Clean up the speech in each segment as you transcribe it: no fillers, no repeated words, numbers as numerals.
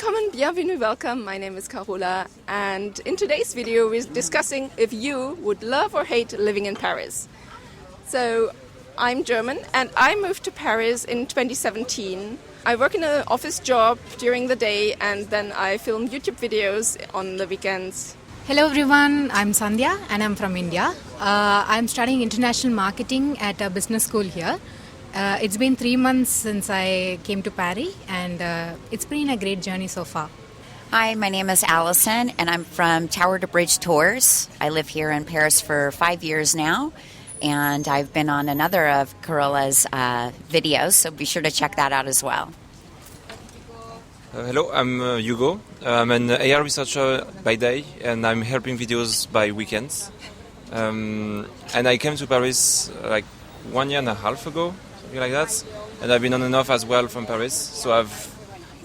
Willkommen, bienvenue, welcome. My name is Carola, and in today's video we're discussing if you would love or hate living in Paris. So, I'm German and I moved to Paris in 2017. I work in an office job during the day and then I film YouTube videos on the weekends. Hello everyone, I'm Sandhya and I'm from India. I'm studying international marketing at a business school here. It's been 3 months since I came to Paris and it's been a great journey so far. Hi, my name is Allison and I'm from Tower to Bridge Tours. I live here in Paris for 5 years now and I've been on another of Carola's videos, so be sure to check that out as well. Hello, I'm Hugo. I'm an AI researcher by day and I'm helping videos by weekends. And I came to Paris like 1.5 years ago, something like that. And I've been on and off as well from Paris, so I've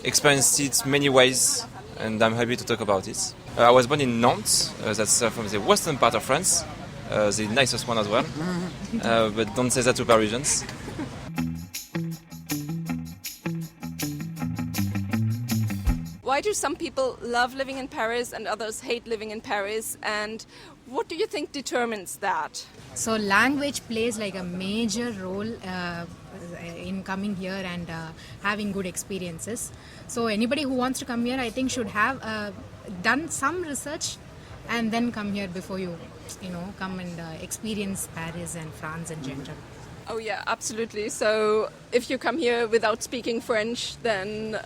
experienced it many ways and I'm happy to talk about it. I was born in Nantes, that's from the western part of France, the nicest one as well, but don't say that to Parisians. Why do some people love living in Paris and others hate living in Paris, and what do you think determines that? So language plays like a major role in coming here and having good experiences. So anybody who wants to come here, I think should have done some research and then come here before you come and experience Paris and France in general. Oh yeah, absolutely. So if you come here without speaking French, then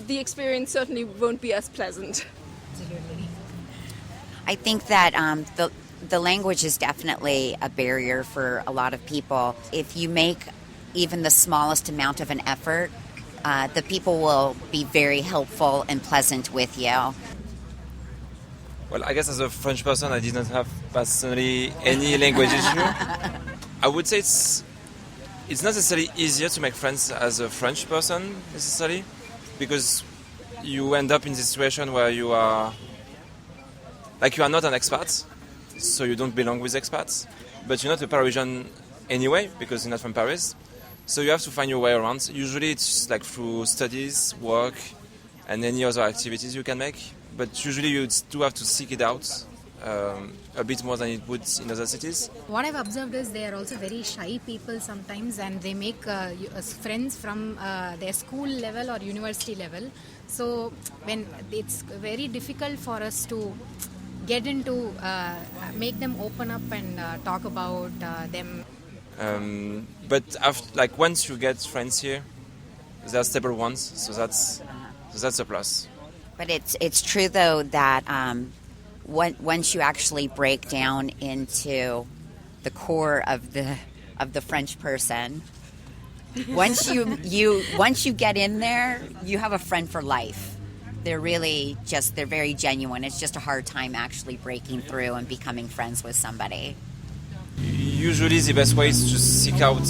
the experience certainly won't be as pleasant. Absolutely. I think that the language is definitely a barrier for a lot of people. If you make even the smallest amount of an effort, the people will be very helpful and pleasant with you. Well, I guess as a French person, I didn't have personally any language issue. I would say it's not necessarily easier to make friends as a French person, necessarily, because you end up in this situation where you are not an expat, so you don't belong with expats, but you're not a Parisian anyway, because you're not from Paris, so you have to find your way around. Usually it's like through studies, work, and any other activities you can make, but usually you do have to seek it out a bit more than it would in other cities. What I've observed is they are also very shy people sometimes, and they make friends from their school level or university level. So when it's very difficult for us to get into, make them open up and talk about them. But after, once you get friends here, they're stable ones, so that's a plus. But it's true though that once you actually break down into the core of the French person, once you get in there, you have a friend for life. They're very genuine. It's just a hard time actually breaking through and becoming friends with somebody. Usually the best way is to seek out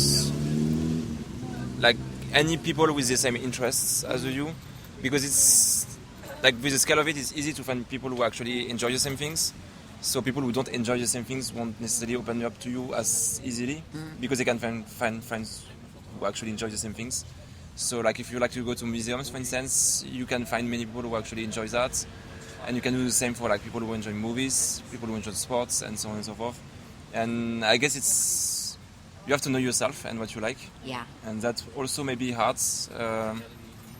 any people with the same interests as you, because it's with the scale of it, it's easy to find people who actually enjoy the same things. So people who don't enjoy the same things won't necessarily open up to you as easily, because they can find friends who actually enjoy the same things. So if you like to go to museums, for instance, you can find many people who actually enjoy that. And you can do the same for people who enjoy movies, people who enjoy sports, and so on and so forth. And I guess you have to know yourself and what you like. Yeah. And that also may be hard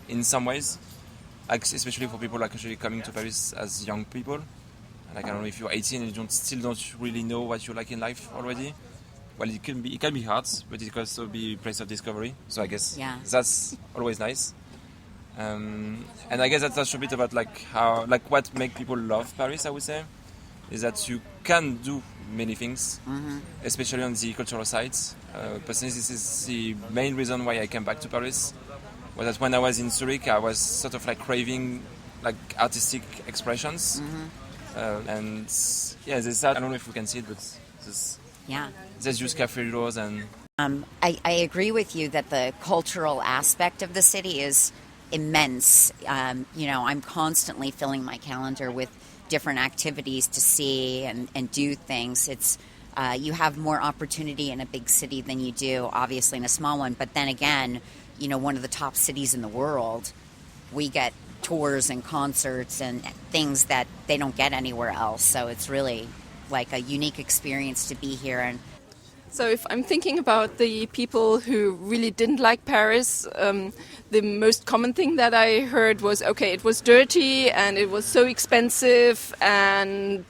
in some ways. Especially for people actually coming to Paris as young people. I don't know, if you're 18 and you still don't really know what you like in life already. Well, it can be hard, but it can also be a place of discovery. So I guess that's always nice. And I guess that's a bit about how what makes people love Paris. I would say is that you can do many things, especially on the cultural side. Personally, this is the main reason why I came back to Paris. Was that when I was in Zurich, I was sort of craving artistic expressions, and there's that. I don't know if we can see it, but there's just cafe doors and. I agree with you that the cultural aspect of the city is immense. I'm constantly filling my calendar with different activities to see and do things. It's you have more opportunity in a big city than you do, obviously, in a small one. But then again, one of the top cities in the world, we get tours and concerts and things that they don't get anywhere else. So it's really like a unique experience to be here. And So if I'm thinking about the people who really didn't like Paris, the most common thing that I heard was, okay, it was dirty and it was so expensive and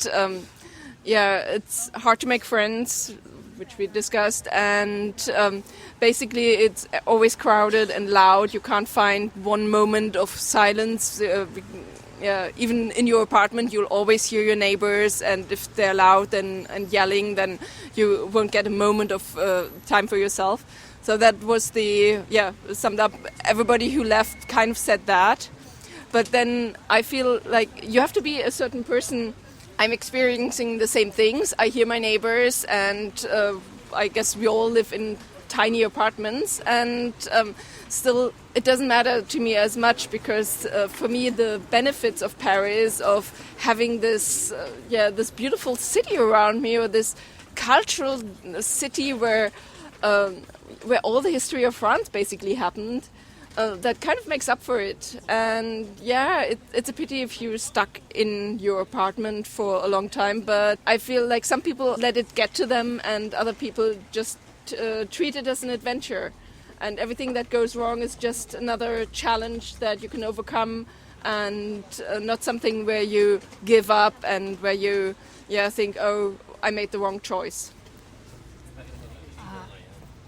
it's hard to make friends, which we discussed, and basically it's always crowded and loud. You can't find one moment of silence. Even in your apartment, you'll always hear your neighbors, and if they're loud and yelling, then you won't get a moment of time for yourself. So that was summed up. Everybody who left kind of said that. But then I feel like you have to be a certain person. I'm experiencing the same things. I hear my neighbors, and I guess we all live in tiny apartments, and still it doesn't matter to me as much, because for me the benefits of Paris, of having this this beautiful city around me, or this cultural city where all the history of France basically happened, that kind of makes up for it. And it's a pity if you're stuck in your apartment for a long time, but I feel like some people let it get to them, and other people just treat it as an adventure, and everything that goes wrong is just another challenge that you can overcome, and not something where you give up and where you think, oh, I made the wrong choice.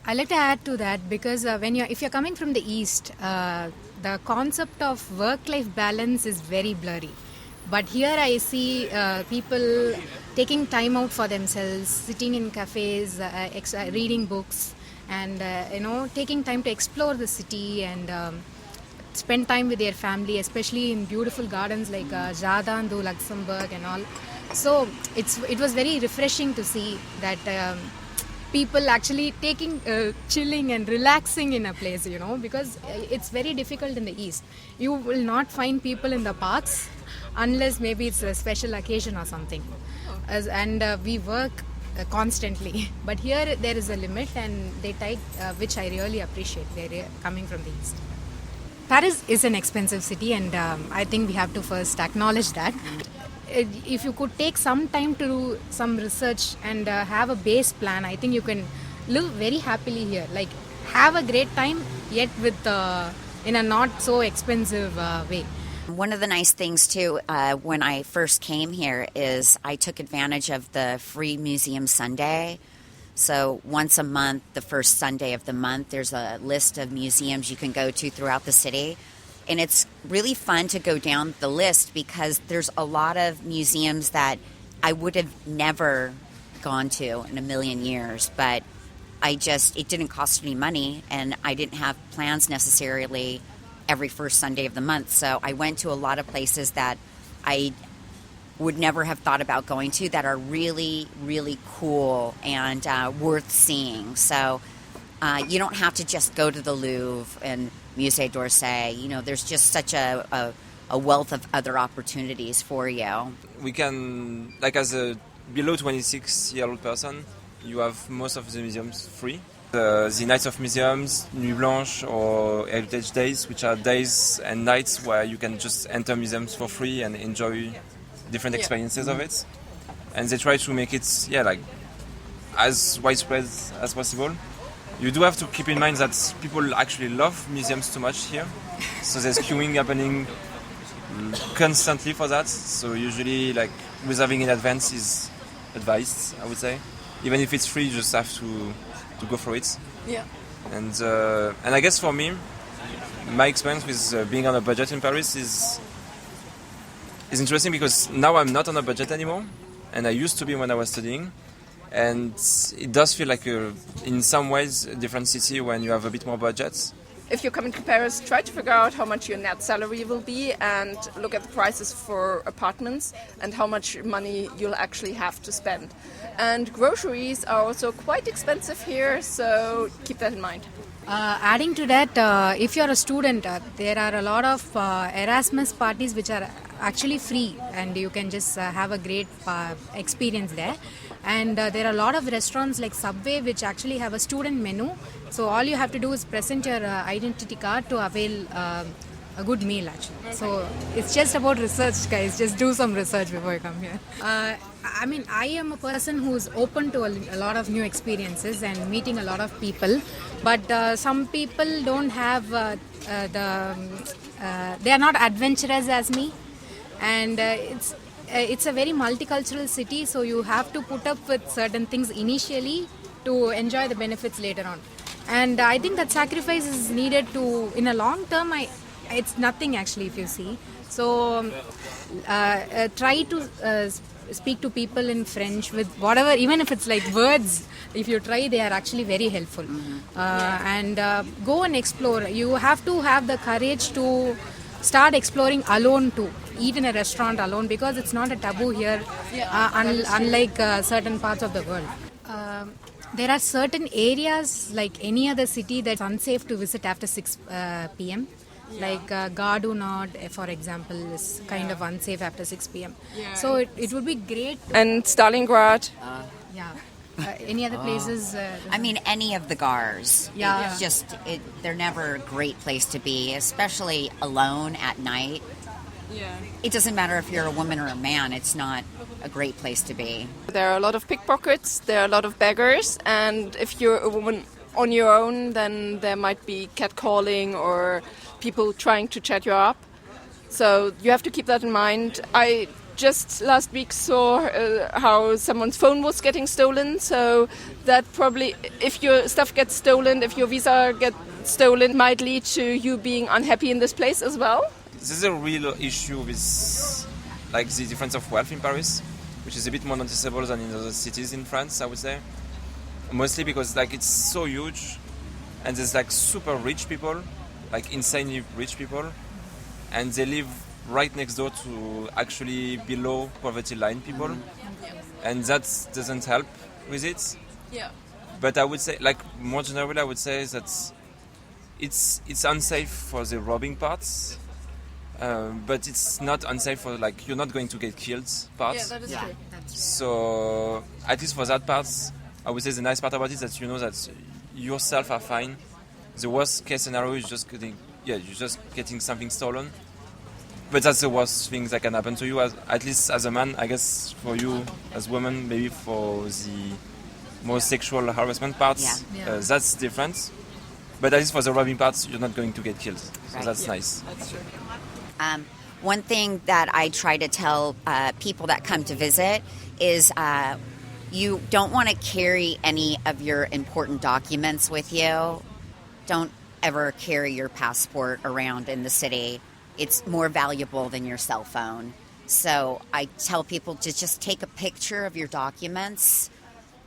I like to add to that, because if you're coming from the east, the concept of work-life balance is very blurry. But here I see people taking time out for themselves, sitting in cafes, reading books, and taking time to explore the city and spend time with their family, especially in beautiful gardens like Jardin du Luxembourg and all. So it was very refreshing to see that people actually taking chilling and relaxing in a place, because it's very difficult in the east. You will not find people in the parks unless maybe it's a special occasion or something. And we work constantly, but here there is a limit, and they take which I really appreciate. They're coming from the east. Paris is an expensive city, and I think we have to first acknowledge that. If you could take some time to do some research and have a base plan, I think you can live very happily here. Like, have a great time, yet with in a not so expensive way. one of the nice things too, when I first came here, is I took advantage of the free museum Sunday. So once a month, the first Sunday of the month, there's a list of museums you can go to throughout the city. And it's really fun to go down the list, because there's a lot of museums that I would have never gone to in a million years. But it didn't cost any money, and I didn't have plans necessarily every first Sunday of the month. So I went to a lot of places that I would never have thought about going to, that are really, really cool and worth seeing. So you don't have to just go to the Louvre and Musée d'Orsay. You know, there's just such a wealth of other opportunities for you. We can, like, as a below 26-year-old person, you have most of the museums free. The Nights of Museums, Nuit Blanche, or Heritage Days, which are days and nights where you can just enter museums for free and enjoy different experiences of it. And they try to make it, like, as widespread as possible. You do have to keep in mind that people actually love museums too much here. So there's queuing happening constantly for that. So usually, like, reserving in advance is advised, I would say. Even if it's free, you just have to go for it. Yeah. And I guess for me, my experience with being on a budget in Paris is interesting, because now I'm not on a budget anymore, and I used to be when I was studying. And it does feel like, in some ways, a different city when you have a bit more budget. If you're coming to Paris, try to figure out how much your net salary will be, and look at the prices for apartments and how much money you'll actually have to spend. And groceries are also quite expensive here, so keep that in mind. Adding to that, if you're a student, there are a lot of Erasmus parties which are actually free, and you can just have a great experience there. And there are a lot of restaurants like Subway which actually have a student menu. So all you have to do is present your identity card to avail a good meal actually. So it's just about research, guys. Just do some research before you come here. I mean, I am a person who's open to a lot of new experiences and meeting a lot of people, but some people don't have they are not adventurous as me, and it's a very multicultural city, so you have to put up with certain things initially to enjoy the benefits later on. And I think that sacrifice is needed to, in a long term, it's nothing actually if you see. So try to speak to people in French with whatever, even if it's like words, if you try, they are actually very helpful. And go and explore. You have to have the courage to start exploring alone too. Eat in a restaurant alone, because it's not a taboo here, unlike certain parts of the world. There are certain areas like any other city that's unsafe to visit after 6 p.m. Like Gare du Nord, for example, is kind of unsafe after 6 p.m. So it would be great. And Stalingrad. Any other places? I mean, any of the gares. Yeah. It's just, they're never a great place to be, especially alone at night. It doesn't matter if you're a woman or a man, it's not a great place to be. There are a lot of pickpockets, there are a lot of beggars, and if you're a woman on your own, then there might be catcalling or people trying to chat you up. So you have to keep that in mind. I just last week saw how someone's phone was getting stolen, so that probably, if your stuff gets stolen, if your visa gets stolen, might lead to you being unhappy in this place as well. This is a real issue with like the difference of wealth in Paris, which is a bit more noticeable than in other cities in France, I would say. Mostly because like it's so huge, and there's like super rich people, like insanely rich people, and they live right next door to actually below poverty line people, and that doesn't help with it. But I would say, like more generally, I would say that it's unsafe for the robbing parts. But it's not unsafe for, like, you're not going to get killed parts. That is true. So at least for that part, I would say the nice part about it is that you know that yourself are fine. The worst case scenario is you're just getting something stolen. But that's the worst thing that can happen to you, at least as a man. I guess for you as women, maybe for the more sexual harassment parts, that's different. But at least for the robbing parts, you're not going to get killed. So that's nice. That's true. One thing that I try to tell people that come to visit is you don't want to carry any of your important documents with you. Don't ever carry your passport around in the city. It's more valuable than your cell phone. So I tell people to just take a picture of your documents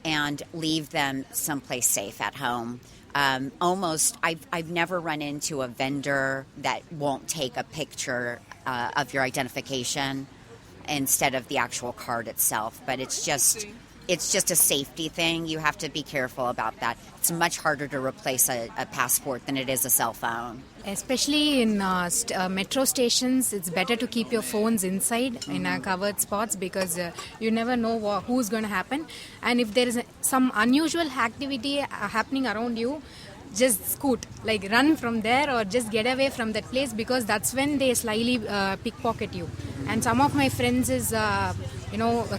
and leave them someplace safe at home. I've never run into a vendor that won't take a picture of your identification instead of the actual card itself. But it's just a safety thing. You have to be careful about that. It's much harder to replace a passport than it is a cell phone. Especially in metro stations, it's better to keep your phones inside in covered spots, because you never know who's going to happen. And if there is some unusual activity happening around you, just scoot, like run from there or just get away from that place, because that's when they slyly pickpocket you. And some of my friends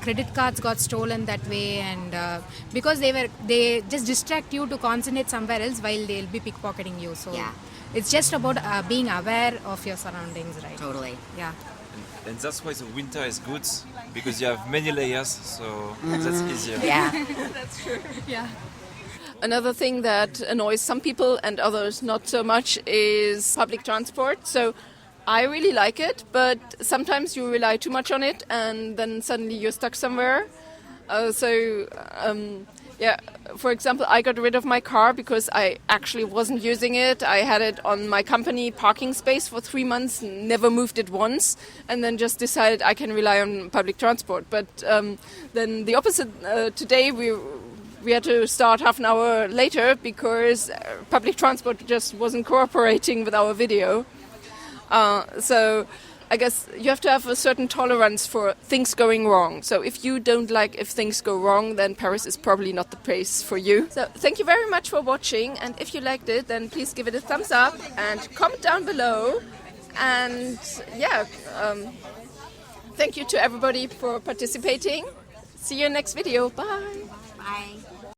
credit cards got stolen that way, and because they just distract you to concentrate somewhere else while they'll be pickpocketing you. So it's just about being aware of your surroundings, right? Totally. Yeah. And that's why the winter is good, because you have many layers, so that's easier. Yeah. That's true. Yeah. Another thing that annoys some people and others not so much is public transport. So I really like it, but sometimes you rely too much on it and then suddenly you're stuck somewhere. For example, I got rid of my car because I actually wasn't using it. I had it on my company parking space for 3 months, never moved it once, and then just decided I can rely on public transport. But then the opposite, today we had to start half an hour later because public transport just wasn't cooperating with our video. So I guess you have to have a certain tolerance for things going wrong. So if you don't like if things go wrong, then Paris is probably not the place for you. So thank you very much for watching. And if you liked it, then please give it a thumbs up and comment down below And yeah, thank you to everybody for participating. See you next video. Bye. Bye.